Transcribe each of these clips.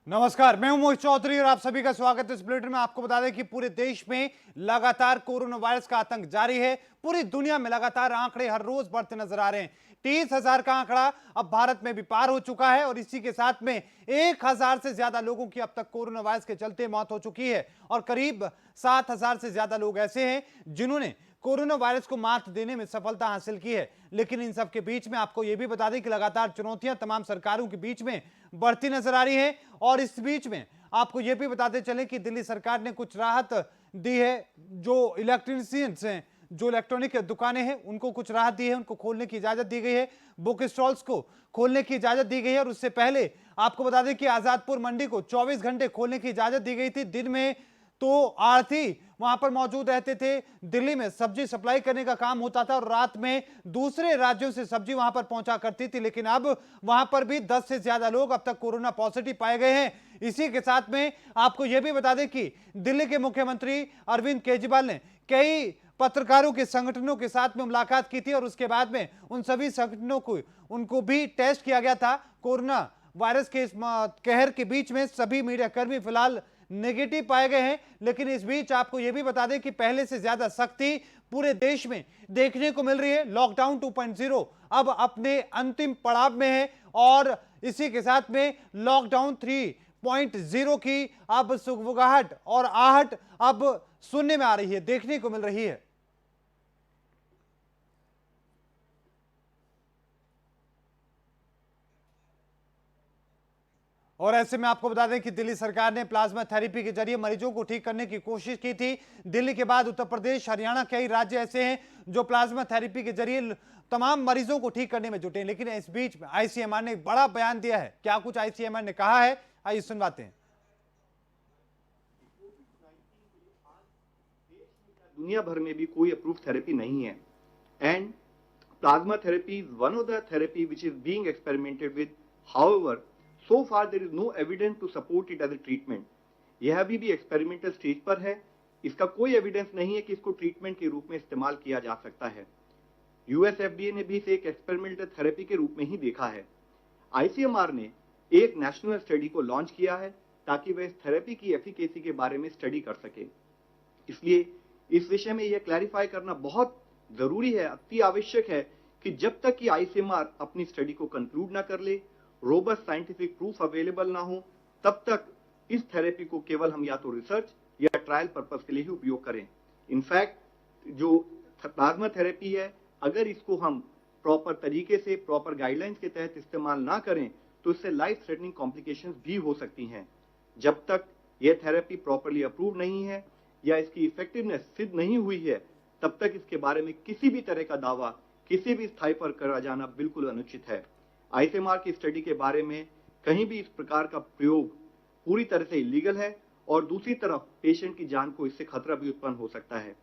नमस्कार, मैं हूं मोहित चौधरी और आप सभी का स्वागत है इस बुलेटिन में। आपको बता दें कि पूरे देश में लगातार कोरोना वायरस का आतंक जारी है। पूरी दुनिया में लगातार आंकड़े हर रोज बढ़ते नजर आ रहे हैं। 30,000 का आंकड़ा अब भारत में भी पार हो चुका है और इसी के साथ में 1,000 से ज्यादा लोगों की अब तक कोरोना वायरस के चलते मौत हो चुकी है और करीब 7,000 से ज्यादा लोग ऐसे हैं जिन्होंने कोरोना वायरस को मात देने में सफलता हासिल की है। लेकिन इन सब के बीच में आपको यह भी बता दें कि लगातार चुनौतियां तमाम सरकारों के बीच में बढ़ती नजर आ रही है और इस बीच में आपको यह भी बताते चलें कि दिल्ली सरकार ने कुछ राहत दी है। जो इलेक्ट्रीशियंस हैं, जो इलेक्ट्रॉनिक दुकानें हैं, उनको कुछ राहत दी है, उनको खोलने की इजाजत दी गई है, बुक स्टॉल्स को खोलने की इजाजत दी गई है। और उससे पहले आपको बता दें कि आजादपुर मंडी को 24 घंटे खोलने की इजाजत दी गई थी। दिन में तो आढ़ती वहां पर मौजूद रहते थे, दिल्ली में सब्जी सप्लाई करने का काम होता था और रात में दूसरे राज्यों से सब्जी वहां पर पहुंचा करती थी। लेकिन अब वहां पर भी 10 से ज्यादा लोग अब तक कोरोना पॉजिटिव पाए गए हैं। इसी के साथ में आपको यह भी बता दें कि दिल्ली के मुख्यमंत्री अरविंद केजरीवाल ने कई पत्रकारों के संगठनों के साथ में मुलाकात की थी और उसके बाद में उन सभी संगठनों को उनको भी टेस्ट किया गया था। कोरोना वायरस के इस कहर के बीच में सभी मीडिया कर्मी फिलहाल नेगेटिव पाए गए हैं। लेकिन इस बीच आपको यह भी बता दें कि पहले से ज्यादा सख्ती पूरे देश में देखने को मिल रही है। लॉकडाउन 2.0 अब अपने अंतिम पड़ाव में है और इसी के साथ में लॉकडाउन 3.0 की अब सुगबुगाहट और आहट अब सुनने में आ रही है, देखने को मिल रही है। और ऐसे में आपको बता दें कि दिल्ली सरकार ने प्लाज्मा थेरेपी के जरिए मरीजों को ठीक करने की कोशिश की थी। दिल्ली के बाद उत्तर प्रदेश, हरियाणा, कई राज्य ऐसे हैं जो प्लाज्मा थेरेपी के जरिए तमाम मरीजों को ठीक करने में जुटे हैं। लेकिन इस बीच में आईसीएमआर ने एक बड़ा बयान दिया है। क्या कुछ आईसीएमआर ने कहा है, आइए सुनवाते हैं। दुनिया भर में भी कोई अप्रूव थेरेपी नहीं है and plasma therapy is one of the therapy which is being experimented with. However so far there is no evidence to support it as a treatment. यह अभी भी एक्सपेरिमेंटल स्टेज पर है। इसका कोई एविडेंस नहीं है कि इसको ट्रीटमेंट के रूप में इस्तेमाल किया जा सकता है। यूएस एफडीए ने भी इसे एक एक्सपेरिमेंटल थेरेपी के रूप में ही देखा है। आईसीएमआर ने एक नेशनल स्टडी को लॉन्च किया है ताकि वह इस थेरेपी की एफिकेसी के बारे में स्टडी कर सके। इसलिए इस विषय में यह क्लैरिफाई करना बहुत जरूरी है, अति आवश्यक है कि जब तक कि आईसीएमआर अपनी स्टडी को कंक्लूड ना कर ले, रोबस्ट साइंटिफिक प्रूफ अवेलेबल ना हो, तब तक इस थेरेपी को केवल हम या तो रिसर्च या ट्रायल पर्पस के लिए ही उपयोग करें। इनफैक्ट जो प्लाज्मा थेरेपी है, अगर इसको हम प्रॉपर तरीके से, प्रॉपर गाइडलाइंस के तहत इस्तेमाल ना करें तो इससे लाइफ थ्रेटनिंग कॉम्प्लिकेशंस भी हो सकती हैं। जब तक यह थेरेपी प्रॉपरली अप्रूव नहीं है या इसकी इफेक्टिवनेस सिद्ध नहीं हुई है, तब तक इसके बारे में किसी भी तरह का दावा किसी भी स्थाई पर करा जाना बिल्कुल अनुचित है। आईसीएमआर की स्टडी के बारे में कहीं भी इस प्रकार का प्रयोग पूरी तरह से इलीगल है और दूसरी तरफ पेशेंट की जान को इससे खतरा भी उत्पन्न हो सकता है।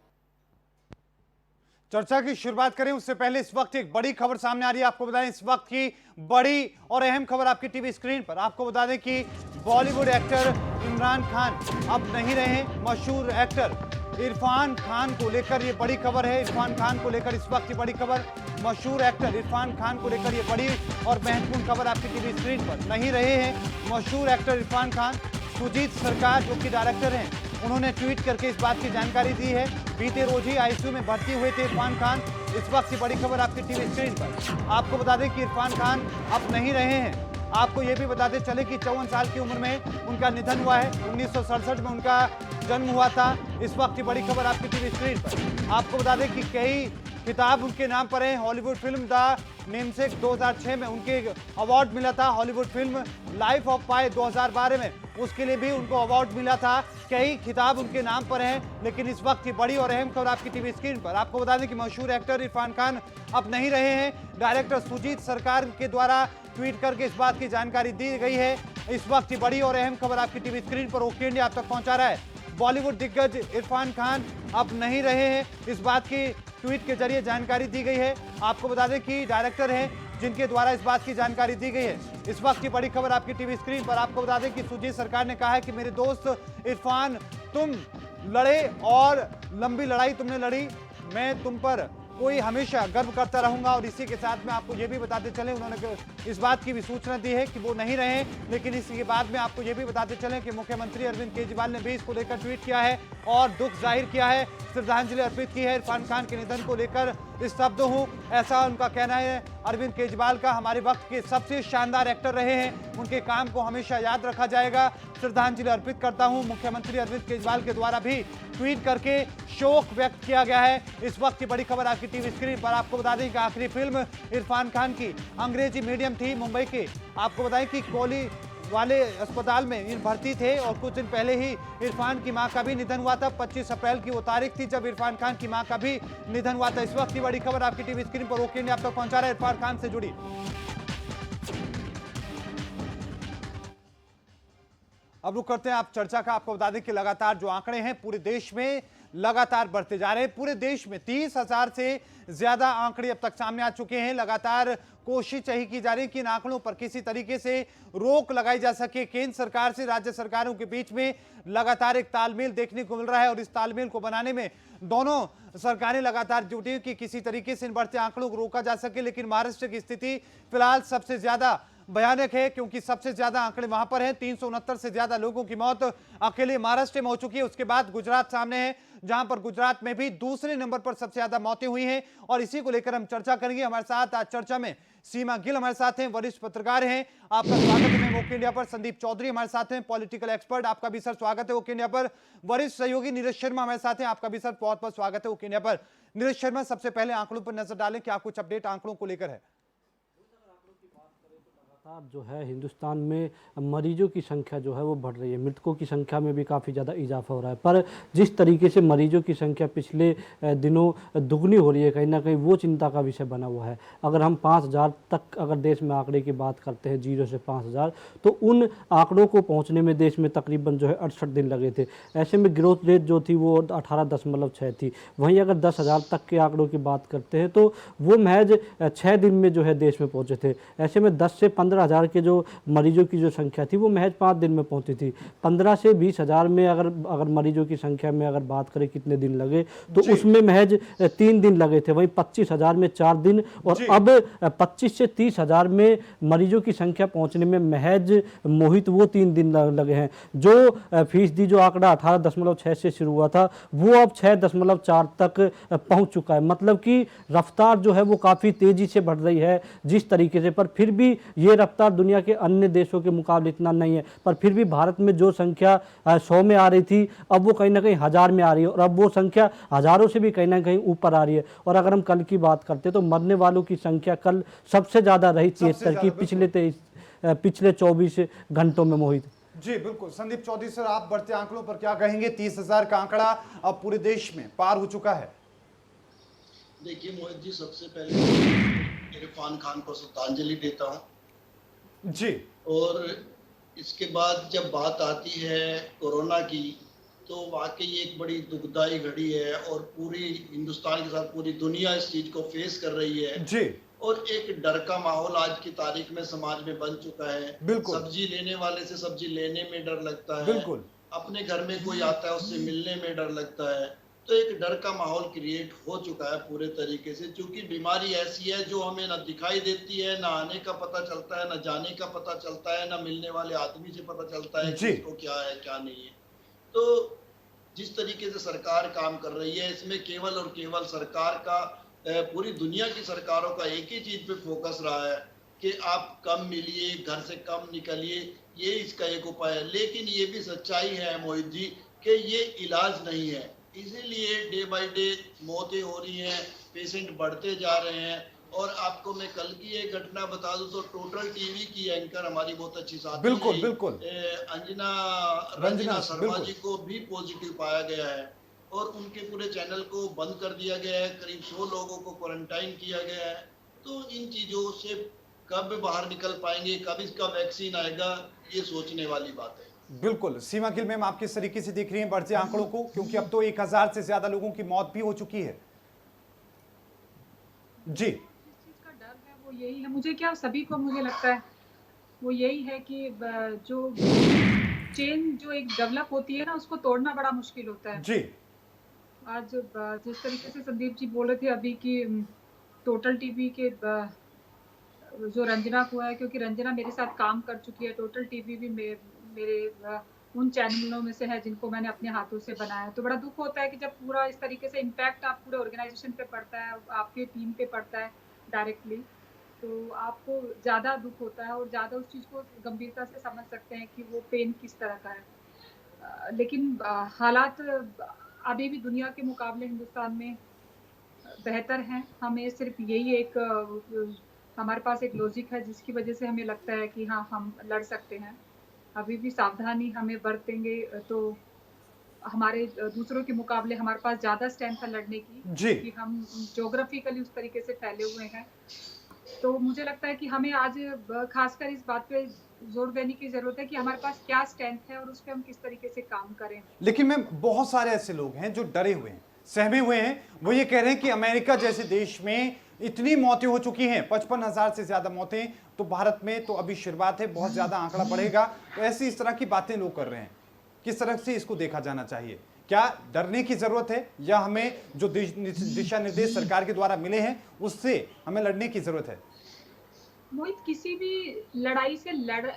चर्चा की शुरुआत करें उससे पहले इस वक्त एक बड़ी खबर सामने आ रही है। आपको बताएं इस वक्त की बड़ी और अहम खबर आपकी टीवी स्क्रीन पर। आपको बता दें कि बॉलीवुड एक्टर इमरान खान अब नहीं रहे। मशहूर एक्टर इरफान खान को लेकर ये बड़ी खबर है। इरफान खान को लेकर इस वक्त की बड़ी खबर, मशहूर एक्टर इरफान खान को लेकर ये बड़ी और महत्वपूर्ण खबर आपकी टीवी स्क्रीन पर। नहीं रहे हैं मशहूर एक्टर इरफान खान। सुजीत सरकार जो कि डायरेक्टर हैं, उन्होंने ट्वीट करके इस बात की जानकारी दी है। बीते रोज ही आईसीयू में भर्ती हुए थे इरफान खान। इस वक्त की बड़ी खबर आपकी टीवी स्क्रीन पर। आपको बता दें कि इरफान खान अब नहीं रहे हैं। आपको यह भी बताते चले कि 54 साल की उम्र में उनका निधन हुआ है। 1967 में उनका जन्म हुआ था। इस वक्त की बड़ी खबर आपकी टीवी स्क्रीन पर। आपको बता दें कि कई खिताब उनके नाम पर है। हॉलीवुड फिल्म द नेमसेक 2006 में उनके अवार्ड मिला था। हॉलीवुड फिल्म लाइफ ऑफ पाई 2012 में उसके लिए भी उनको अवार्ड मिला था। कई खिताब उनके नाम पर हैं। लेकिन इस वक्त की बड़ी और अहम खबर आपकी टीवी स्क्रीन पर। आपको बता दें कि मशहूर एक्टर इरफान खान अब नहीं रहे हैं। डायरेक्टर सुजीत सरकार के द्वारा ट्वीट करके इस बात की जानकारी दी गई है। इस वक्त की बड़ी और अहम खबर आपकी टीवी स्क्रीन पर ओके इंडिया आप तक पहुंचा रहा है। बॉलीवुड दिग्गज इरफान खान अब नहीं रहे हैं, इस बात की ट्वीट के जरिए जानकारी दी गई है। आपको बता दें कि डायरेक्टर हैं जिनके द्वारा इस बात की जानकारी दी गई है। इस वक्त की बड़ी खबर आपकी टीवी स्क्रीन पर। आपको बता दें कि सुजीत सरकार ने कहा है कि मेरे दोस्त इरफान, तुम लड़े और लंबी लड़ाई तुमने लड़ी, मैं तुम पर कोई हमेशा गर्व करता रहूंगा। और इसी के साथ में आपको ये भी बताते चले, उन्होंने इस बात की भी सूचना दी है कि वो नहीं रहे, लेकिन इसके बाद में आपको ये भी बताते चले कि मुख्यमंत्री अरविंद केजरीवाल ने भी इसको लेकर ट्वीट किया है और दुख जाहिर किया है, श्रद्धांजलि अर्पित की है। इरफान खान के निधन को लेकर स्तब्ध हूं, ऐसा उनका कहना है। अरविंद केजरीवाल का हमारे वक्त के सबसे शानदार एक्टर रहे हैं, उनके काम को हमेशा याद रखा जाएगा, श्रद्धांजलि अर्पित करता हूं। मुख्यमंत्री अरविंद केजरीवाल के द्वारा भी ट्वीट करके शोक व्यक्त किया गया है। इस वक्त की बड़ी खबर आपकी टीवी स्क्रीन पर। आपको बता दें कि आखिरी फिल्म इरफान खान की अंग्रेजी मीडियम थी। मुंबई के आपको बताएं कि कोली वाले अस्पताल में इन भर्ती थे और कुछ दिन पहले ही इरफान की मां का भी निधन हुआ था। 25 अप्रैल की वो तारीख थी जब इरफान खान की मां का भी निधन हुआ था। इस वक्त की बड़ी खबर आपकी टीवी स्क्रीन पर ओके इंडिया आप तक पहुंचा रहा है इरफान खान से जुड़ी। अब रुक करते हैं आप चर्चा का। आपको बता दें कि लगातार जो आंकड़े हैं पूरे देश में लगातार बढ़ते जा रहे हैं। पूरे देश में 30,000 से ज्यादा आंकड़े अब तक सामने आ चुके हैं। लगातार कोशिश यही की जा रही है कि इन आंकड़ों पर किसी तरीके से रोक लगाई जा सके। केंद्र सरकार से राज्य सरकारों के बीच में लगातार एक तालमेल देखने को मिल रहा है और इस तालमेल को बनाने में दोनों सरकारें लगातार जुटी हैं कि किसी तरीके से इन बढ़ते आंकड़ों को रोका जा सके। लेकिन महाराष्ट्र की स्थिति फिलहाल सबसे ज्यादा भयानक है, क्योंकि सबसे ज्यादा आंकड़े वहां पर हैं। 369 से ज्यादा लोगों की मौत अकेले महाराष्ट्र में हो चुकी है। उसके बाद गुजरात सामने है, जहां पर गुजरात में भी दूसरे नंबर पर सबसे ज्यादा मौतें हुई हैं। और इसी को लेकर हम चर्चा करेंगे। हमारे साथ आज चर्चा में सीमा गिल हमारे साथ हैं, वरिष्ठ पत्रकार हैं, आपका स्वागत है वोक इंडिया पर। संदीप चौधरी हमारे साथ हैं, पॉलिटिकल एक्सपर्ट, आपका भी सर स्वागत है वोक इंडिया पर। वरिष्ठ सहयोगी नीरज शर्मा हमारे साथ हैं, आपका भी सर बहुत बहुत स्वागत है वोक इंडिया पर। नीरज शर्मा, सबसे पहले आंकड़ों पर नजर डालें, क्या कुछ अपडेट आंकड़ों को लेकर है? जो है हिंदुस्तान में मरीजों की संख्या जो है वो बढ़ रही है, मृतकों की संख्या में भी काफ़ी ज़्यादा इजाफा हो रहा है। पर जिस तरीके से मरीजों की संख्या पिछले दिनों दुगनी हो रही है, कहीं ना कहीं वो चिंता का विषय बना हुआ है। अगर हम 5,000 तक अगर देश में आंकड़े की बात करते हैं, 0 से 5,000, तो उन आंकड़ों को पहुँचने में देश में तकरीबन जो है 68 दिन लगे थे। ऐसे में ग्रोथ रेट जो थी वो 18.6 थी। वहीं अगर 10,000 तक के आंकड़ों की बात करते हैं तो वो महज 6 दिन में जो है देश में पहुँचे थे। ऐसे में 10 से 15,000 के जो मरीजों की जो संख्या थी वो महज 5 दिन में पहुंची थी। 15 से 20,000 में अगर मरीजों की संख्या में अगर बात करें कितने दिन लगे, तो उसमें महज 3 दिन लगे थे। वहीं 25,000 में 4 दिन, और अब 25 से 30,000 में मरीजों की संख्या पहुंचने में महज मोहित वो 3 दिन लगे हैं। जो फीसदी जो आंकड़ा 18.6 से शुरू हुआ था वो अब 6.4 तक पहुंच चुका है। मतलब कि रफ्तार जो है वो काफ़ी तेज़ी से बढ़ रही है जिस तरीके से। पर फिर भी ये रफ्तार दुनिया के अन्य देशों के मुकाबले इतना नहीं है। पर फिर भी भारत में जो संख्या 100 में आ रही थी, अब वो कहीं ना कहीं 1000 में आ रही है, और अब वो संख्या हजारों से भी कहीं ना कहीं ऊपर आ रही है। और अगर हम कल की बात करते तो मरने वालों की संख्या कल सबसे ज़्यादा रही 73 की पिछले 24 घंटों में। मोहित जी बिल्कुल। संदीप चौधरी सर, आप बढ़ते आंकड़ों पर क्या कहेंगे? 30,000 का आंकड़ा अब पूरे देश में पार हो चुका है। देखिए मोहित जी, सबसे पहले इरफान खान को श्रद्धांजलि देता हूँ जी। और इसके बाद जब बात आती है कोरोना की, तो वाकई एक बड़ी दुखदाई घड़ी है और पूरी हिंदुस्तान के साथ पूरी दुनिया इस चीज को फेस कर रही है जी। और एक डर का माहौल आज की तारीख में समाज में बन चुका है। बिल्कुल। सब्जी लेने वाले से सब्जी लेने में डर लगता है, बिल्कुल। अपने घर में कोई आता है उससे मिलने में डर लगता है। तो एक डर का माहौल क्रिएट हो चुका है पूरे तरीके से, क्योंकि बीमारी ऐसी है जो हमें ना दिखाई देती है, ना आने का पता चलता है, ना जाने का पता चलता है, ना मिलने वाले आदमी से पता चलता है कि इसको क्या है क्या नहीं है। तो जिस तरीके से सरकार काम कर रही है, इसमें केवल और केवल सरकार का, पूरी दुनिया की सरकारों का एक ही चीज पे फोकस रहा है कि आप कम मिलिए, घर से कम निकलिए, ये इसका एक उपाय है। लेकिन ये भी सच्चाई है मोहित जी कि ये इलाज नहीं है। इसीलिए डे बाय डे मौतें हो रही हैं, पेशेंट बढ़ते जा रहे हैं। और आपको मैं कल की एक घटना बता दूं तो टोटल टीवी की एंकर हमारी बहुत अच्छी साथी बिल्कुल बिल्कुल रंजना शर्मा जी को भी पॉजिटिव पाया गया है और उनके पूरे चैनल को बंद कर दिया गया है। करीब 100 लोगों को क्वारंटाइन किया गया है। तो इन चीजों से कब बाहर निकल पाएंगे, कब इसका वैक्सीन आएगा, ये सोचने वाली बात है। बिल्कुल। सीमा गिल मैम, आप किस तरीके से देख रही हैं बढ़ते आंकड़ों को, क्योंकि अब तो 1000 से ज्यादा लोगों की मौत भी हो चुकी है? जी। जिस चीज का डर है वो यही है, मुझे क्या सभी को मुझे लगता है वो यही है कि जो चेन जो एक डेवलप होती है ना, उसको तोड़ना बड़ा मुश्किल होता है। जी। आज जिस तरीके से संदीप जी बोले थे अभी कि टोटल टीवी के जो रंजना को है, क्योंकि रंजना मेरे साथ काम कर चुकी है, टोटल टीवी भी मेरे उन चैनलों में से है जिनको मैंने अपने हाथों से बनाया। तो बड़ा दुख होता है कि जब पूरा इस तरीके से इम्पैक्ट आप पूरे ऑर्गेनाइजेशन पे पड़ता है, आपके टीम पे पड़ता है डायरेक्टली, तो आपको ज़्यादा दुख होता है और ज़्यादा उस चीज़ को गंभीरता से समझ सकते हैं कि वो पेन किस तरह का है। लेकिन हालात अभी भी दुनिया के मुकाबले हिंदुस्तान में बेहतर हैं। हमें सिर्फ यही एक हमारे पास एक लॉजिक है जिसकी वजह से हमें लगता है कि हाँ, हम लड़ सकते हैं। अभी भी सावधानी हमें बरतेंगे तो हमारे दूसरों के मुकाबले हमारे पास ज़्यादा स्ट्रेंथ है लड़ने की, जी। क्योंकि हम ज्योग्राफिकली उस तरीके से फैले हुए हैं। तो मुझे लगता है कि हमें आज खासकर इस बात पे जोर देने की ज़रूरत है कि हमारे पास क्या स्ट्रेंथ है और उस पे हम किस तरीके से काम करें। लेकिन मैम, बहुत सारे ऐसे लोग हैं जो डरे हुए हैं, सहमे हुए हैं। वो ये कह रहे हैं कि अमेरिका जैसे देश में इतनी मौतें हो चुकी हैं, 55,000 से ज्यादा मौतें, तो भारत में तो अभी शुरुआत है, बहुत ज्यादा आंकड़ा बढ़ेगा। तो ऐसी इस तरह की बातें लोग कर रहे हैं। किस तरह से इसको देखा जाना चाहिए? क्या डरने की जरूरत है, या हमें जो दिशा निर्देश सरकार के द्वारा मिले हैं उससे हमें लड़ने की जरूरत है? मोहित, किसी भी लड़ाई से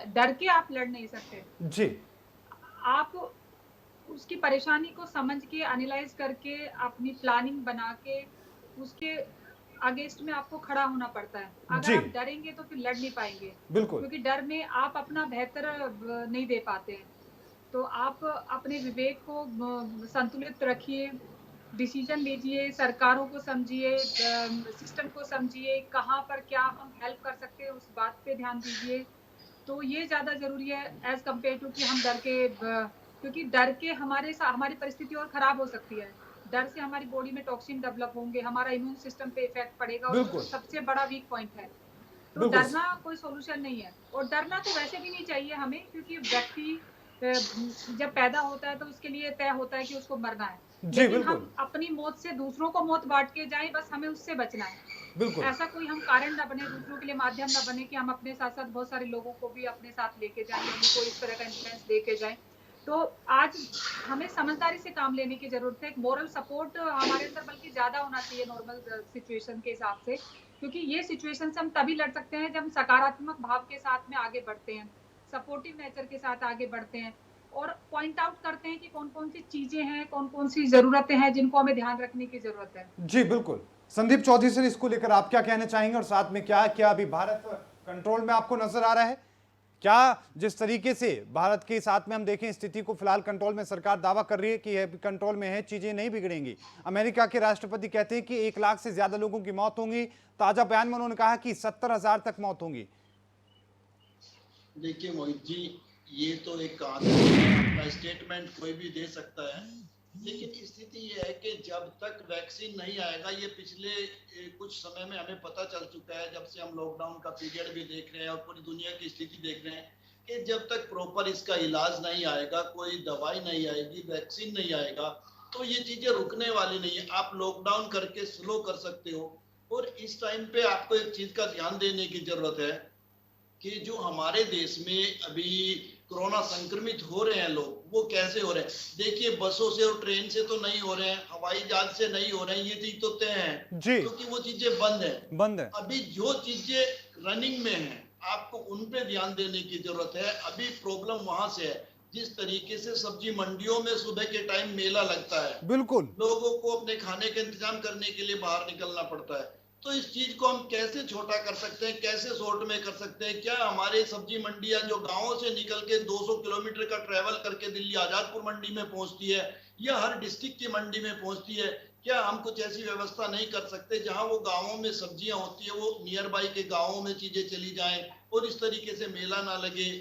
डर के आप लड़ नहीं सकते। जी। आप उसकी परेशानी को समझ के, एनालाइज करके, अपनी प्लानिंग बना के उसके अगेंस्ट में आपको खड़ा होना पड़ता है। जी। अगर आप डरेंगे तो फिर लड़ नहीं पाएंगे, बिल्कुल। क्योंकि डर में आप अपना बेहतर नहीं दे पाते हैं। तो आप अपने विवेक को संतुलित रखिए, डिसीजन लीजिए, सरकारों को समझिए, सिस्टम को समझिए, कहाँ पर क्या हम हेल्प कर सकते हैं उस बात पे ध्यान दीजिए। तो ये ज़्यादा ज़रूरी है एज कम्पेयर टू कि हम डर के क्योंकि डर के हमारी परिस्थिति और ख़राब हो सकती है। डर से हमारी बॉडी में टॉक्सिन डेवलप होंगे, हमारा इम्यून सिस्टम पे इफेक्ट पड़ेगा और बिल्कुल। वो सबसे बड़ा वीक पॉइंट है। तो बिल्कुल। डरना कोई सॉल्यूशन नहीं है, और डरना तो वैसे भी नहीं चाहिए हमें, क्योंकि व्यक्ति जब पैदा होता है तो उसके लिए तय होता है कि उसको मरना है। जी, लेकिन बिल्कुल। हम अपनी मौत से दूसरों को मौत बांट के जाएं, बस हमें उससे बचना है। बिल्कुल। ऐसा कोई हम कारण ना बने, दूसरों के लिए माध्यम ना बने कि हम अपने साथ साथ बहुत सारे लोगों को भी अपने साथ लेके जाएं, उनको इस तरह का इन्फ्लुएंस देके जाएं। तो आज हमें समझदारी से काम लेने की जरूरत है। एक मोरल सपोर्ट हमारे अंदर बल्कि ज्यादा होना चाहिए नॉर्मल सिचुएशन के हिसाब से, क्योंकि ये सिचुएशन से हम तभी लड़ सकते हैं जब हम सकारात्मक भाव के साथ में आगे बढ़ते हैं, सपोर्टिव नेचर के साथ आगे बढ़ते हैं, और पॉइंट आउट करते हैं कि कौन कौन सी चीजें हैं, कौन कौन सी जरूरतें हैं जिनको हमें ध्यान रखने की जरूरत है। जी बिल्कुल। संदीप चौधरी सर, इसको लेकर आप क्या कहना चाहेंगे, और साथ में क्या क्या अभी भारत कंट्रोल में आपको नजर आ रहा है? क्या जिस तरीके से भारत के साथ में हम देखें स्थिति को फिलहाल कंट्रोल में, सरकार दावा कर रही है कि यह कंट्रोल में है, चीजें नहीं बिगड़ेंगी। अमेरिका के राष्ट्रपति कहते हैं कि 1 लाख से ज्यादा लोगों की मौत होंगी। ताजा बयान में उन्होंने कहा कि 70,000 तक मौत होंगी। देखिए मोहित जी, ये तो एक अपना स्टेटमेंट कोई भी दे सकता है, लेकिन स्थिति ये है कि जब तक वैक्सीन नहीं आएगा, ये पिछले कुछ समय में हमें पता चल चुका है, जब से हम लॉकडाउन का पीरियड भी देख रहे हैं और पूरी दुनिया की स्थिति देख रहे हैं, कि जब तक प्रॉपर इसका इलाज नहीं आएगा, कोई दवाई नहीं आएगी, वैक्सीन नहीं आएगा, तो ये चीजें रुकने वाली नहीं है। आप लॉकडाउन करके स्लो कर सकते हो, और इस टाइम पे आपको एक चीज का ध्यान देने की जरूरत है कि जो हमारे देश में अभी कोरोना संक्रमित हो रहे हैं लोग, वो कैसे हो रहे हैं। देखिए, बसों से और ट्रेन से तो नहीं हो रहे हैं, हवाई जहाज से नहीं हो रहे हैं, ये चीज तो तय है जी। क्योंकि वो चीजें बंद है। है। अभी जो चीजें रनिंग में हैं, आपको उन पे ध्यान देने की जरूरत है। अभी प्रॉब्लम वहां से है, जिस तरीके से सब्जी मंडियों में सुबह के टाइम मेला लगता है, बिल्कुल। लोगों को अपने खाने का इंतजाम करने के लिए बाहर निकलना पड़ता है। तो इस चीज को हम कैसे छोटा कर सकते हैं, कैसे शॉर्ट में कर सकते हैं? क्या हमारे सब्जी मंडियां जो गांवों से निकल के 200 किलोमीटर का ट्रेवल करके दिल्ली आजादपुर मंडी में पहुंचती है, या हर डिस्ट्रिक्ट की मंडी में पहुंचती है, क्या हम कुछ ऐसी व्यवस्था नहीं कर सकते जहां वो गांवों में सब्जियां होती है, वो नियर बाई के गांवों में चीजें चली जाएं और इस तरीके से मेला ना लगे?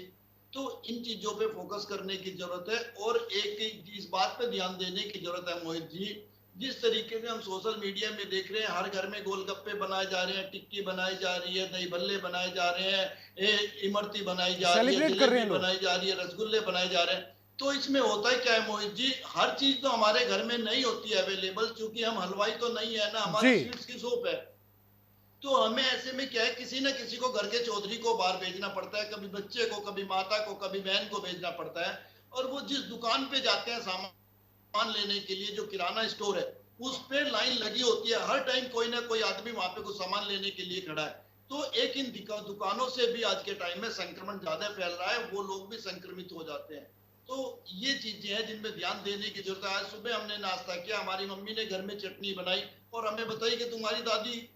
तो इन चीजों पे फोकस करने की जरूरत है, और एक इस बात पे ध्यान देने की जरूरत है मोहित जी, जिस तरीके से हम सोशल मीडिया में देख रहे हैं, हर घर में गोलगप्पे बनाए जा रहे हैं, टिक्की बनाई जा रही है, दही भल्ले बनाए जा रहे हैं, इमरती बनाई जा रही है, जलेबी बनाई जा रही है, रसगुल्ले बनाए जा रहे हैं। तो इसमें होता है क्या है मोहित जी, हर चीज तो हमारे घर में नहीं होती है अवेलेबल, क्योंकि हम हलवाई तो नहीं है ना, हमारी स्वीट्स की शॉप है। तो हमें ऐसे में क्या है, किसी ना किसी को घर के चौधरी को बाहर भेजना पड़ता है, कभी बच्चे को, कभी माता को, कभी बहन को भेजना पड़ता है, और वो जिस दुकान पे जाते हैं सामान लेने के लिए, जो किराना स्टोर है, उस पे लाइन लगी होती है, हर टाइम कोई ना कोई आदमी वहां पे कुछ सामान लेने के लिए खड़ा है। तो एक इन दुकानों से भी आज के टाइम में संक्रमण ज्यादा फैल रहा है, वो लोग भी संक्रमित हो जाते हैं। तो ये चीजें हैं जिनमें ध्यान देने की जरूरत है। आज सुबह हमने नाश्ता किया, हमारी मम्मी ने घर में चटनी बनाई और हमें बताई कि तुम्हारी दादी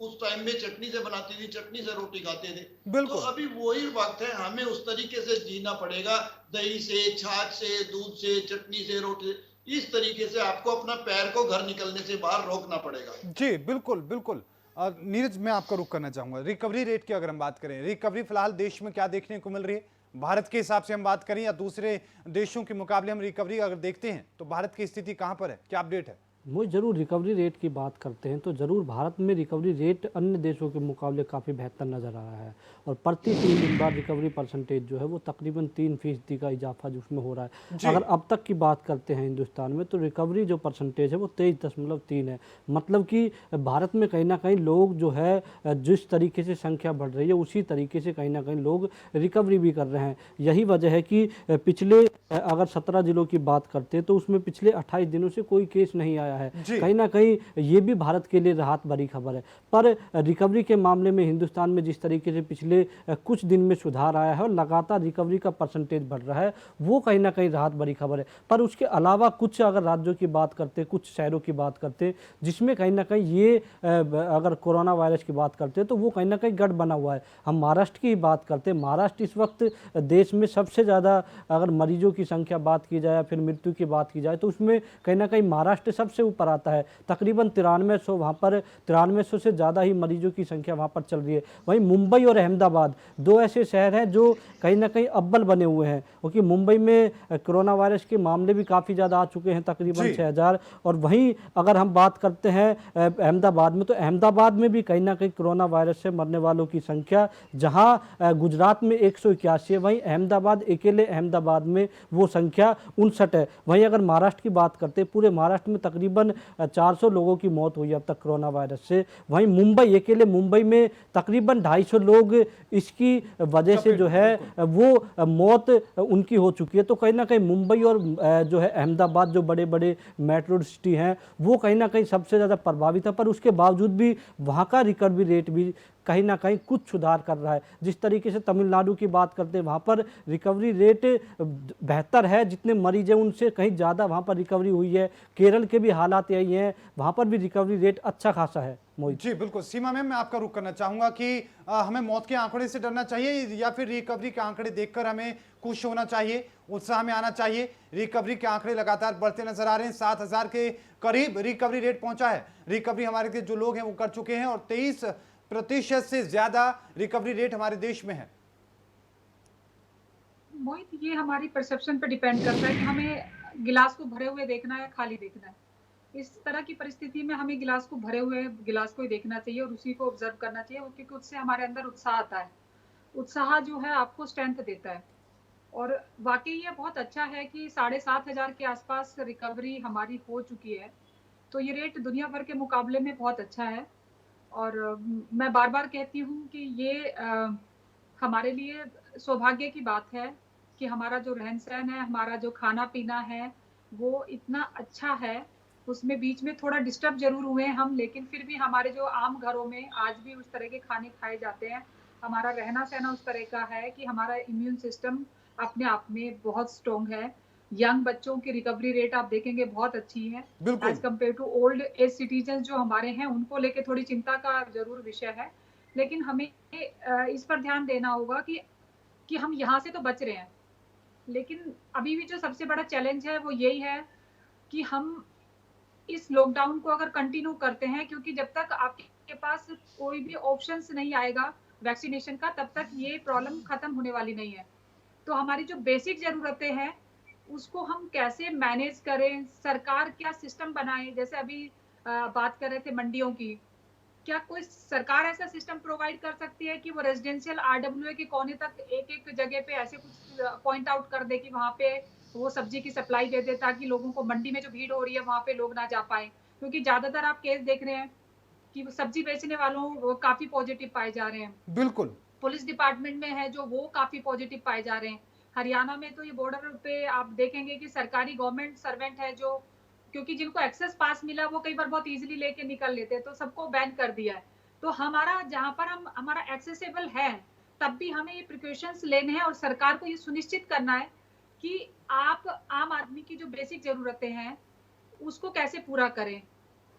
उस टाइम में चटनी से बनाती थी, चटनी से रोटी खाते थे। तो बिल्कुल। अभी वही वक्त है, हमें उस तरीके से जीना पड़ेगा, दही से, छाछ से, दूध से, चटनी से, रोटी, इस तरीके से आपको अपना पैर को घर निकलने से बाहर रोकना पड़ेगा। जी बिल्कुल बिल्कुल। नीरज, मैं आपका रुख करना चाहूंगा, रिकवरी रेट की अगर हम बात करें, रिकवरी फिलहाल देश में क्या देखने को मिल रही है? भारत के हिसाब से हम बात करें या दूसरे देशों के मुकाबले हम रिकवरी अगर देखते हैं तो भारत की स्थिति कहां पर है, क्या अपडेट है? वो ज़रूर रिकवरी रेट की बात करते हैं तो ज़रूर भारत में रिकवरी रेट अन्य देशों के मुकाबले काफ़ी बेहतर नज़र आ रहा है और प्रति 3 दिन बाद रिकवरी परसेंटेज जो है वो तकरीबन 3% का इजाफा जो उसमें हो रहा है। जी। अगर अब तक की बात करते हैं हिंदुस्तान में तो रिकवरी जो परसेंटेज है वो 23.3 है। मतलब कि भारत में कहीं ना कहीं लोग जो है जिस तरीके से संख्या बढ़ रही है उसी तरीके से कहीं ना कहीं लोग रिकवरी भी कर रहे हैं। यही वजह है कि पिछले अगर 17 जिलों की बात करते हैं तो उसमें पिछले 28 दिनों से कोई केस नहीं आया है। जी। कहीं ना कहीं ये भी भारत के लिए राहत भरी खबर है। पर रिकवरी के मामले में हिंदुस्तान में जिस तरीके से पिछले कुछ दिन में सुधार आया है और लगातार रिकवरी का परसेंटेज बढ़ रहा है, वो कहीं ना कहीं राहत भरी खबर है। पर उसके अलावा कुछ अगर राज्यों की बात करते, कुछ शहरों की बात करते जिसमें कहीं ना कहीं ये अगर कोरोना वायरस की बात करते तो वो कहीं ना कहीं गढ़ बना हुआ है। हम महाराष्ट्र की बात करते, महाराष्ट्र इस वक्त देश में सबसे ज़्यादा अगर मरीजों की संख्या बात की जाए या फिर मृत्यु की बात की जाए तो उसमें कहीं ना कहीं महाराष्ट्र सबसे ऊपर आता है। तकरीबन 9300 वहाँ पर 9300 से ज़्यादा ही मरीजों की संख्या वहाँ पर चल रही है। वहीं मुंबई और अहमदाबाद दो ऐसे शहर हैं जो कहीं ना कहीं अव्वल बने हुए हैं, क्योंकि मुंबई में कोरोना वायरस के मामले भी काफ़ी ज़्यादा आ चुके हैं, तकरीबन 6000। और वहीं अगर हम बात करते हैं अहमदाबाद में तो अहमदाबाद में भी कहीं ना कहीं कोरोना वायरस से मरने वालों की संख्या जहां गुजरात में 181 है, वहीं अहमदाबाद, अकेले अहमदाबाद में वो संख्या 59 है। वहीं अगर महाराष्ट्र की बात करते हैं, पूरे महाराष्ट्र में तकरीबन 400 लोगों की मौत हुई अब तक कोरोना वायरस से। वहीं मुंबई, अकेले मुंबई में तकरीबन 250 लोग इसकी वजह से जो है वो मौत उनकी हो चुकी है। तो कहीं ना कहीं मुंबई और जो है अहमदाबाद जो बड़े बड़े मेट्रो सिटी हैं वो कहीं ना कहीं सबसे ज़्यादा प्रभावित है। पर उसके बावजूद भी वहाँ का रिकवरी रेट भी कहीं ना कहीं कुछ सुधार कर रहा है। जिस तरीके से तमिलनाडु की बात करते हैं वहाँ पर रिकवरी रेट बेहतर है, जितने मरीज हैं उनसे कहीं ज़्यादा वहाँ पर रिकवरी हुई है। केरल के भी हालात यही हैं, वहाँ पर भी रिकवरी रेट अच्छा खासा है। मोहित जी बिल्कुल। सीमा मैम, मैं आपका रुख करना चाहूंगा कि हमें मौत के आंकड़े से डरना चाहिए या फिर रिकवरी के आंकड़े देखकर हमें खुश होना चाहिए, उत्साह में आना चाहिए? रिकवरी के आंकड़े लगातार बढ़ते नजर आ रहे हैं, 7000 के करीब रिकवरी रेट पहुंचा है। रिकवरी हमारे के जो लोग हैं वो कर चुके हैं और 23% से ज्यादा रिकवरी रेट हमारे देश में है। मोहित, ये हमारी परसेप्शन पे डिपेंड करता है कि हमें गिलास को भरे हुए देखना है या खाली देखना है। इस तरह की परिस्थिति में हमें गिलास को भरे हुए गिलास को ही देखना चाहिए और उसी को ऑब्जर्व करना चाहिए, क्योंकि उससे हमारे अंदर उत्साह आता है। उत्साह जो है आपको स्ट्रेंथ देता है। और वाकई ये बहुत अच्छा है कि 7500 के आसपास रिकवरी हमारी हो चुकी है। तो ये रेट दुनिया भर के मुकाबले में बहुत अच्छा है। और मैं बार बार कहती हूँ कि ये हमारे लिए सौभाग्य की बात है कि हमारा जो रहन सहन है, हमारा जो खाना पीना है वो इतना अच्छा है। उसमें बीच में थोड़ा डिस्टर्ब जरूर हुए हम, लेकिन फिर भी हमारे जो आम घरों में आज भी उस तरह के खाने खाए जाते हैं। हमारा रहना सहना उस तरह का है कि हमारा इम्यून सिस्टम अपने आप में बहुत स्ट्रॉन्ग है। यंग बच्चों की रिकवरी रेट आप देखेंगे बहुत अच्छी है as compare to old age citizen जो हमारे हैं। उनको लेके थोड़ी चिंता का जरूर विषय है, लेकिन हमें इस पर ध्यान देना होगा कि हम यहाँ से तो बच रहे हैं, लेकिन अभी भी जो सबसे बड़ा चैलेंज है वो यही है कि हम इस लॉकडाउन को अगर कंटिन्यू करते हैं, क्योंकि जब तक आपके पास कोई भी ऑप्शंस नहीं आएगा वैक्सीनेशन का, तब तक ये प्रॉब्लम खत्म होने वाली नहीं है। तो हमारी जो बेसिक जरूरतें हैं उसको हम कैसे मैनेज करें, सरकार क्या सिस्टम बनाए। जैसे अभी बात कर रहे थे मंडियों की, क्या कोई सरकार ऐसा सिस्टम प्रोवाइड कर सकती है कि वो रेजिडेंशियल RWA के कोने तक एक एक जगह पे ऐसे कुछ पॉइंट आउट कर दे कि वहां पे वो सब्जी की सप्लाई दे दे, ताकि लोगों को मंडी में जो भीड़ हो रही है वहां पे लोग ना जा पाए। क्योंकि ज्यादातर आप केस देख रहे हैं कि सब्जी बेचने वालों काफी पॉजिटिव पाए जा रहे हैं। बिल्कुल। पुलिस डिपार्टमेंट में है जो वो काफी पॉजिटिव पाए जा रहे हैं। हरियाणा में तो ये बॉर्डर पे आप देखेंगे कि सरकारी गवर्नमेंट सर्वेंट है जो क्योंकि जिनको एक्सेस पास मिला वो कई बार बहुत इजीली लेके निकल लेते हैं, तो सबको बैन कर दिया है। तो हमारा जहाँ पर हमारा एक्सेसिबल है तब भी हमें ये प्रिकॉशंस लेने हैं और सरकार को ये सुनिश्चित करना है कि आप आम आदमी की जो बेसिक जरूरतें हैं उसको कैसे पूरा करें।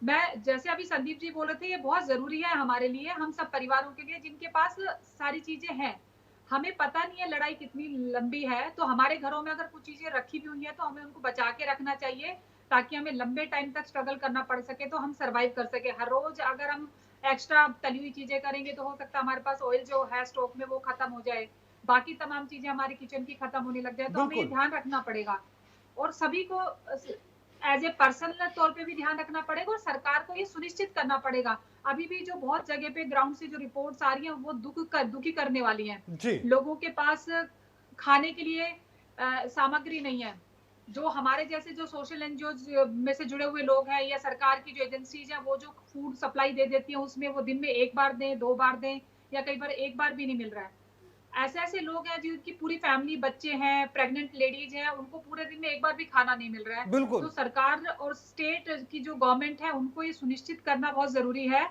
मैं जैसे अभी संदीप जी बोल रहे थे, ये बहुत जरूरी है हमारे लिए, हम सब परिवारों के लिए जिनके पास सारी चीजें हैं। हमें पता नहीं है लड़ाई कितनी लंबी है, तो हमारे घरों में अगर कुछ चीजें रखी भी हुई हैं तो हमें उनको बचा के रखना चाहिए, ताकि हमें लंबे टाइम तक स्ट्रगल करना पड़ सके, तो हम सरवाइव कर सके। हर रोज अगर हम एक्स्ट्रा तली हुई चीजें करेंगे तो हो सकता है हमारे पास ऑयल जो है स्टॉक में वो खत्म हो जाए, बाकी तमाम चीजें हमारी किचन की खत्म होने लग जाए, तो हमें ये बिल्कुल। ध्यान रखना पड़ेगा। और सभी को एज ए पर्सनल तौर पे भी ध्यान रखना पड़ेगा और सरकार को ये सुनिश्चित करना पड़ेगा। अभी भी जो बहुत जगह पे ग्राउंड से जो रिपोर्ट्स आ रही हैं वो दुखी करने वाली हैं। जी लोगों के पास खाने के लिए सामग्री नहीं है। जो हमारे जैसे जो सोशल एनजीओ में से जुड़े हुए लोग हैं या सरकार की जो एजेंसीज हैं, वो जो फूड सप्लाई दे देती हैं उसमें वो दिन में 1 बार दें, 2 बार दें, या कई बार 1 बार भी नहीं मिल रहा है। ऐसे ऐसे लोग हैं जिनकी पूरी फैमिली, बच्चे हैं, प्रेग्नेंट लेडीज हैं, उनको पूरे दिन में 1 बार भी खाना नहीं मिल रहा है। बिल्कुल। तो सरकार और स्टेट की जो गवर्नमेंट है उनको ये सुनिश्चित करना बहुत जरूरी है,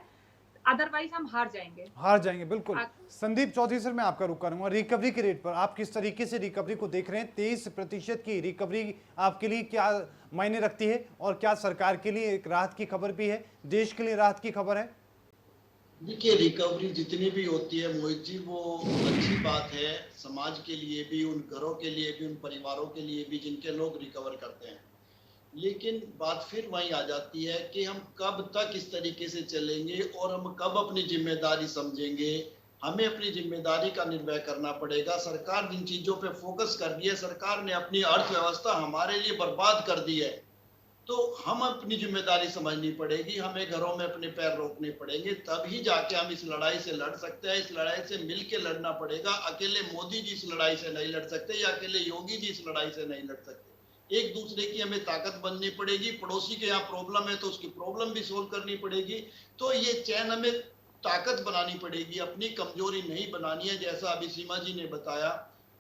अदरवाइज हम हार जाएंगे। हार जाएंगे, बिल्कुल। आ- संदीप चौधरी सर, मैं आपका रुख करूंगा रिकवरी के रेट पर। आप किस तरीके से रिकवरी को देख रहे हैं? 23% की रिकवरी आपके लिए क्या मायने रखती है, और क्या सरकार के लिए एक राहत की खबर भी है, देश के लिए राहत की खबर है? देखिए, रिकवरी जितनी भी होती है मोहित जी, वो अच्छी बात है, समाज के लिए भी, उन घरों के लिए भी, उन परिवारों के लिए भी जिनके लोग रिकवर करते हैं। लेकिन बात फिर वहीं आ जाती है कि हम कब तक इस तरीके से चलेंगे और हम कब अपनी जिम्मेदारी समझेंगे। हमें अपनी जिम्मेदारी का निर्वह करना पड़ेगा। सरकार जिन चीजों पे फोकस कर रही है, सरकार ने अपनी अर्थव्यवस्था हमारे लिए बर्बाद कर दी है, तो हम अपनी जिम्मेदारी समझनी पड़ेगी। हमें घरों में अपने पैर रोकने पड़ेंगे, तभी जाके हम इस लड़ाई से लड़ सकते हैं। इस लड़ाई से मिलके लड़ना पड़ेगा। अकेले मोदी जी इस लड़ाई से नहीं लड़ सकते, या अकेले योगी जी इस लड़ाई से नहीं लड़ सकते। एक दूसरे की हमें ताकत बननी पड़ेगी। पड़ोसी के यहाँ प्रॉब्लम है तो उसकी प्रॉब्लम भी सोल्व करनी पड़ेगी। तो ये चैन हमें ताकत बनानी पड़ेगी, अपनी कमजोरी नहीं बनानी है। जैसा अभी सीमा जी ने बताया,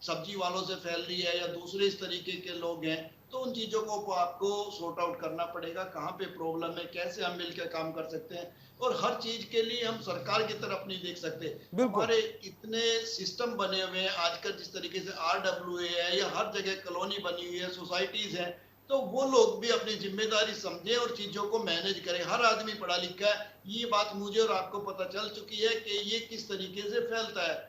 सब्जी वालों से फैल रही है या दूसरे इस तरीके के लोग हैं, तो उन चीजों को आपको सॉर्ट आउट करना पड़ेगा। कहाँ पे प्रॉब्लम है, कैसे हम मिलकर काम कर सकते हैं। और हर चीज के लिए हम सरकार की तरफ नहीं देख सकते। हमारे इतने सिस्टम बने हुए हैं आजकल, जिस तरीके से RWA है या हर जगह कॉलोनी बनी हुई है, सोसाइटीज हैं, तो वो लोग भी अपनी जिम्मेदारी समझें और चीजों को मैनेज करें। हर आदमी पढ़ा लिखा है, ये बात मुझे और आपको पता चल चुकी है कि ये किस तरीके से फैलता है।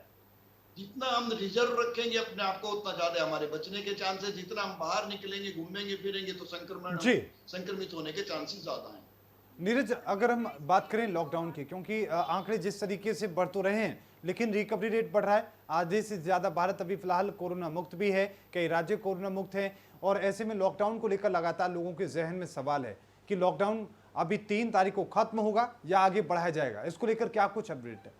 जितना हम रिजर्व रखेंगे अपने आप को, उतना ज्यादा हमारे बचने के चांसेस। जितना हम बाहर निकलेंगे, घूमेंगे फिरेंगे, तो संक्रमित होने के चांसेस ज्यादा हैं। नीरज, अगर हम बात करें लॉकडाउन की, क्योंकि आंकड़े जिस तरीके से बढ़ तो रहे हैं लेकिन रिकवरी रेट बढ़ रहा है। आधे से ज्यादा भारत अभी फिलहाल कोरोना मुक्त भी है, कई राज्य कोरोना मुक्त हैं, और ऐसे में लॉकडाउन को लेकर लगातार लोगों के जहन में सवाल है कि लॉकडाउन अभी 3 तारीख को खत्म होगा या आगे बढ़ाया जाएगा। इसको लेकर क्या कुछ अपडेट है?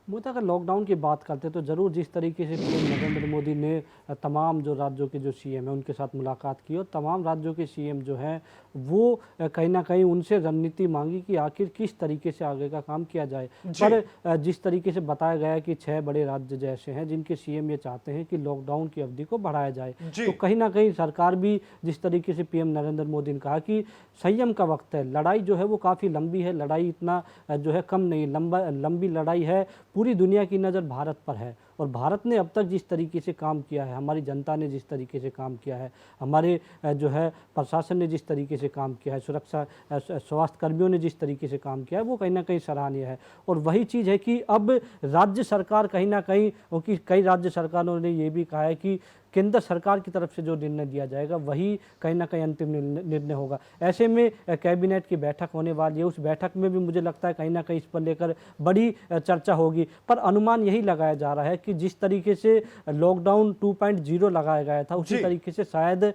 मुझे अगर लॉकडाउन की बात करते तो ज़रूर जिस तरीके से पीएम नरेंद्र मोदी ने तमाम जो राज्यों के जो सीएम हैं उनके साथ मुलाकात की, और तमाम राज्यों के सीएम जो हैं वो कहीं ना कहीं उनसे रणनीति मांगी कि आखिर किस तरीके से आगे का काम किया जाए। पर जिस तरीके से बताया गया है कि 6 बड़े राज्य जैसे हैं जिनके सीएम ये चाहते हैं कि लॉकडाउन की अवधि को बढ़ाया जाए, तो कहीं ना कहीं सरकार भी जिस तरीके से पीएम नरेंद्र मोदी ने कहा कि संयम का वक्त है, लड़ाई जो है वो काफ़ी लंबी है, लड़ाई इतना जो है कम नहीं, लंबी लड़ाई है। पूरी दुनिया की नज़र भारत पर है, और भारत ने अब तक जिस तरीके से काम किया है, हमारी जनता ने जिस तरीके से काम किया है, हमारे जो है प्रशासन ने जिस तरीके से काम किया है, सुरक्षा स्वास्थ्य कर्मियों ने जिस तरीके से काम किया है, वो कहीं ना कहीं सराहनीय है। और वही चीज़ है कि अब राज्य सरकार कहीं ना कहीं, क्योंकि कई राज्य सरकारों ने ये भी कहा है कि केंद्र सरकार की तरफ से जो निर्णय दिया जाएगा वही कहीं ना कहीं अंतिम निर्णय होगा। ऐसे में कैबिनेट की बैठक होने वाली है, उस बैठक में भी मुझे लगता है कहीं ना कहीं इस पर लेकर बड़ी चर्चा होगी। पर अनुमान यही लगाया जा रहा है कि जिस तरीके से लॉकडाउन 2.0 लगाया गया था, उसी तरीके से शायद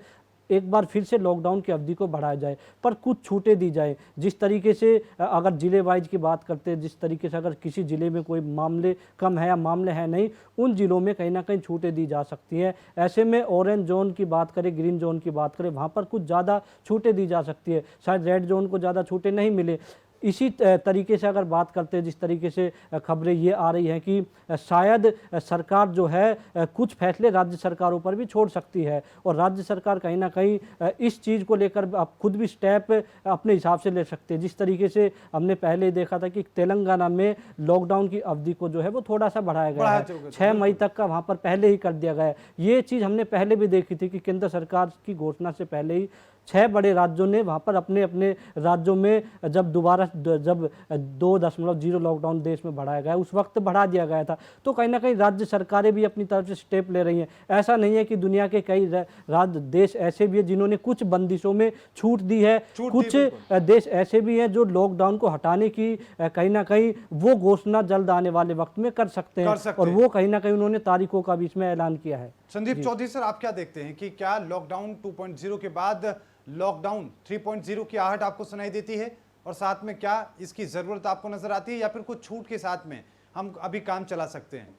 एक बार फिर से लॉकडाउन की अवधि को बढ़ाया जाए, पर कुछ छूटें दी जाए। जिस तरीके से अगर जिले वाइज की बात करते हैं, जिस तरीके से अगर किसी ज़िले में कोई मामले कम है या मामले हैं नहीं, उन ज़िलों में कहीं ना कहीं छूटें दी जा सकती हैं। ऐसे में ऑरेंज जोन की बात करें, ग्रीन जोन की बात करें, वहाँ पर कुछ ज़्यादा छूटें दी जा सकती है। शायद रेड जोन को ज़्यादा छूटें नहीं मिले। इसी तरीके से अगर बात करते हैं, जिस तरीके से खबरें ये आ रही हैं कि शायद सरकार जो है कुछ फैसले राज्य सरकारों पर भी छोड़ सकती है और राज्य सरकार कहीं ना कहीं इस चीज़ को लेकर आप खुद भी स्टेप अपने हिसाब से ले सकते हैं। जिस तरीके से हमने पहले देखा था कि तेलंगाना में लॉकडाउन की अवधि को जो है वो थोड़ा सा बढ़ाया गया है, 6 मई तक का वहाँ पर पहले ही कर दिया गया है। ये चीज़ हमने पहले भी देखी थी कि केंद्र सरकार की घोषणा से पहले ही 6 बड़े राज्यों ने वहाँ पर अपने अपने राज्यों में जब 2.0 लॉकडाउन देश में बढ़ाया गया, उस वक्त बढ़ा दिया गया था। तो कहीं ना कहीं राज्य सरकारें भी अपनी तरफ से स्टेप ले रही हैं। ऐसा नहीं है कि दुनिया के कई राज्य देश ऐसे भी हैं जिन्होंने कुछ बंदिशों में छूट दी है, कुछ देश ऐसे भी हैं जो लॉकडाउन को हटाने की कहीं ना कहीं वो घोषणा जल्द आने वाले वक्त में कर सकते हैं और वो कहीं ना कहीं उन्होंने तारीखों का भी इसमें ऐलान किया है। संदीप चौधरी सर, आप क्या देखते हैं कि क्या लॉकडाउन 2.0 के बाद लॉकडाउन 3.0 की आहट आपको सुनाई देती है और साथ में क्या इसकी जरूरत आपको नजर आती है या फिर कुछ छूट के साथ में हम अभी काम चला सकते हैं?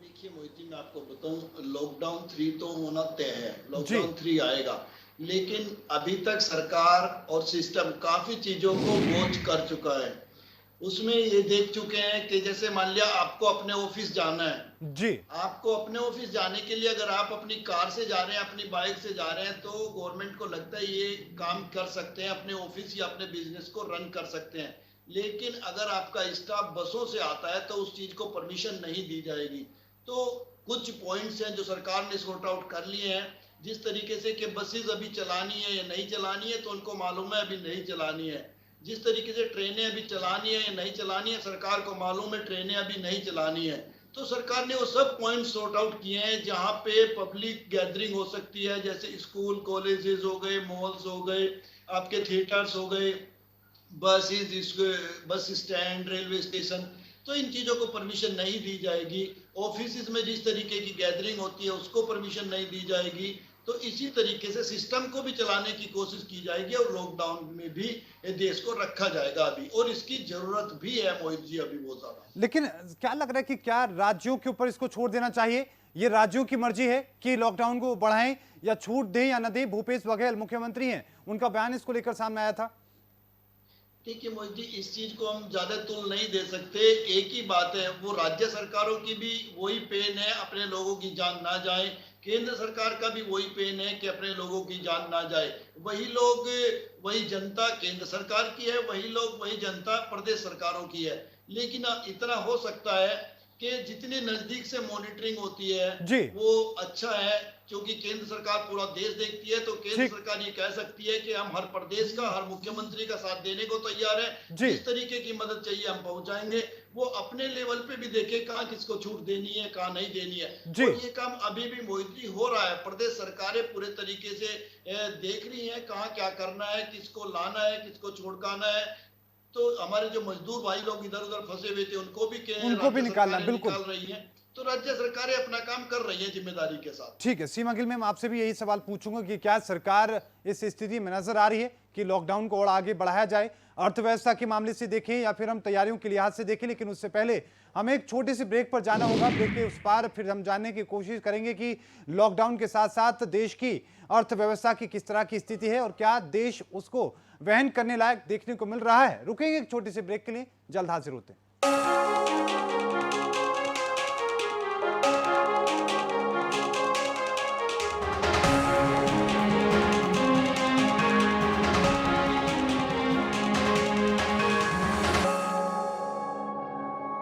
देखिए मोहिती, मैं आपको बताऊं, लॉकडाउन 3 तो होना तय है, लॉकडाउन 3 आएगा, लेकिन अभी तक सरकार और सिस्टम काफी चीजों को वॉच कर चुका है। उसमें ये देख चुके हैं कि जैसे मान लिया आपको अपने ऑफिस जाना है जी, आपको अपने ऑफिस जाने के लिए अगर आप अपनी कार से जा रहे हैं, अपनी बाइक से जा रहे हैं, तो गवर्नमेंट को लगता है ये काम कर सकते हैं, अपने ऑफिस या अपने बिजनेस को रन कर सकते हैं। लेकिन अगर आपका स्टाफ बसों से आता है तो उस चीज को परमिशन नहीं दी जाएगी। तो कुछ पॉइंट्स हैं जो सरकार ने सॉर्ट आउट कर लिए हैं, जिस तरीके से कि बसेस अभी चलानी है या नहीं चलानी है तो उनको मालूम है अभी नहीं चलानी है। जिस तरीके से ट्रेनें अभी चलानी है या नहीं चलानी है, सरकार को मालूम है ट्रेनें अभी नहीं चलानी है। तो सरकार ने वो सब पॉइंट सॉर्ट आउट किए हैं जहां पे पब्लिक गैदरिंग हो सकती है, जैसे स्कूल कॉलेजेस हो गए, मॉल्स हो गए, आपके थिएटर्स हो गए, बस स्टैंड, रेलवे स्टेशन, तो इन चीजों को परमिशन नहीं दी जाएगी। ऑफिस में जिस तरीके की गैदरिंग होती है उसको परमिशन नहीं दी जाएगी। तो इसी तरीके से सिस्टम को भी चलाने की कोशिश की जाएगी और लॉकडाउन में भी देश को रखा जाएगा अभी, और इसकी जरूरत भी है मोहित जी अभी बहुत ज्यादा। लेकिन क्या लग रहा है कि क्या राज्यों के ऊपर इसको छोड़ देना चाहिए? ये राज्यों की मर्जी है कि लॉकडाउन को बढ़ाएं या छूट दें या न दें। भूपेश बघेल मुख्यमंत्री हैं, उनका बयान इसको लेकर सामने आया था। ठीक है मोहित जी, इस चीज को हम ज्यादा तुल नहीं दे सकते। एक ही बात है, वो राज्य सरकारों की भी वही पेन है अपने लोगों की जान ना जाए, केंद्र सरकार का भी वही पेन है कि अपने लोगों की जान ना जाए। वही लोग, वही जनता केंद्र सरकार की है, वही लोग, वही जनता प्रदेश सरकारों की है। लेकिन इतना हो सकता है कि जितनी नजदीक से मॉनिटरिंग होती है वो अच्छा है, क्योंकि केंद्र सरकार पूरा देश देखती है। तो केंद्र सरकार ये कह सकती है कि हम हर प्रदेश का, हर मुख्यमंत्री का साथ देने को तैयार है, जिस तरीके की मदद चाहिए हम पहुंचाएंगे। वो अपने लेवल पे भी देखे कहाँ किसको छूट देनी है, कहाँ नहीं देनी है। और ये काम अभी भी मोहित जी हो रहा है। प्रदेश सरकारें पूरे तरीके से देख रही है कहाँ क्या करना है, किसको लाना है, किसको छोड़काना है। तो हमारे जो मजदूर भाई लोग इधर उधर फंसे हुए थे उनको भी निकालना, बिल्कुल निकाल रही है। तो राज्य सरकारें अपना काम कर रही है जिम्मेदारी के साथ। ठीक है सीमा गिल मैम, आपसे भी यही सवाल पूछूंगा कि क्या सरकार इस स्थिति में नजर आ रही है कि लॉकडाउन को और आगे बढ़ाया जाए, अर्थव्यवस्था के मामले से देखें या फिर हम तैयारियों के लिहाज से देखें। लेकिन उससे पहले हमें एक छोटे से ब्रेक पर जाना होगा। ब्रेक के उस पार फिर हम जानने की कोशिश करेंगे कि लॉकडाउन के साथ साथ देश की अर्थव्यवस्था की किस तरह की स्थिति है और क्या देश उसको वहन करने लायक देखने को मिल रहा है। रुकेंगे एक छोटे से ब्रेक के लिए, जल्द हाजिर होते हैं।